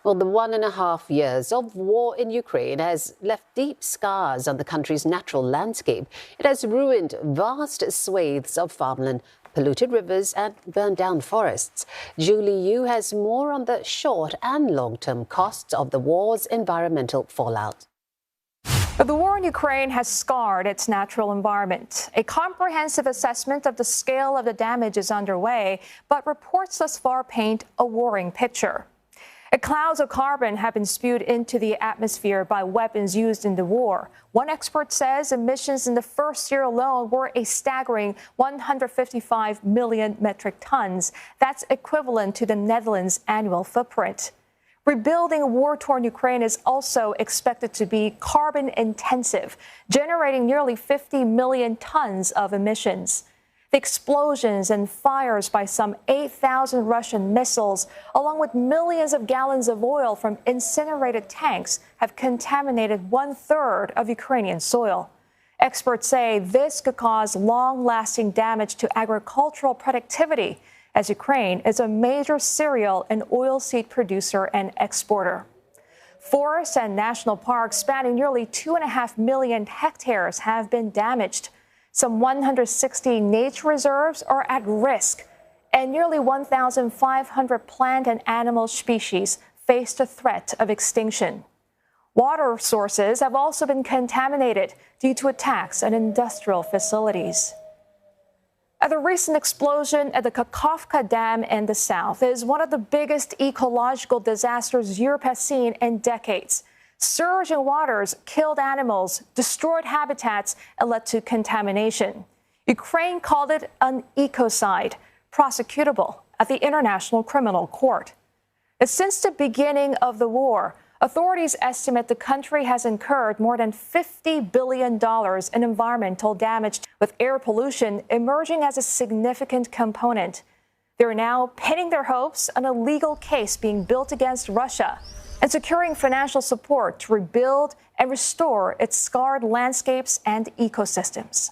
Well, the 1.5 years of war in Ukraine has left deep scars on the country's natural landscape. It has ruined vast swathes of farmland, polluted rivers and burned down forests. Julie Yu has more on the short and long-term costs of the war's environmental fallout. The war in Ukraine has scarred its natural environment. A comprehensive assessment of the scale of the damage is underway, but reports thus far paint a worrying picture. Clouds of carbon have been spewed into the atmosphere by weapons used in the war. One expert says emissions in the first year alone were a staggering 155 million metric tons. That's equivalent to the Netherlands' annual footprint. Rebuilding war-torn Ukraine is also expected to be carbon intensive, generating nearly 50 million tons of emissions. The explosions and fires by some 8,000 Russian missiles, along with millions of gallons of oil from incinerated tanks, have contaminated 1/3 of Ukrainian soil. Experts say this could cause long-lasting damage to agricultural productivity, as Ukraine is a major cereal and oilseed producer and exporter. Forests and national parks spanning nearly 2.5 million hectares have been damaged. Some 160 nature reserves are at risk, and nearly 1,500 plant and animal species face the threat of extinction. Water sources have also been contaminated due to attacks on industrial facilities. The recent explosion at the Kakhovka Dam in the south is one of the biggest ecological disasters Europe has seen in decades. Surging waters killed animals, destroyed habitats, and led to contamination. Ukraine called it an ecocide, prosecutable at the International Criminal Court. Since the beginning of the war, authorities estimate the country has incurred more than $50 billion in environmental damage, with air pollution emerging as a significant component. They're now pinning their hopes on a legal case being built against Russia and securing financial support to rebuild and restore its scarred landscapes and ecosystems.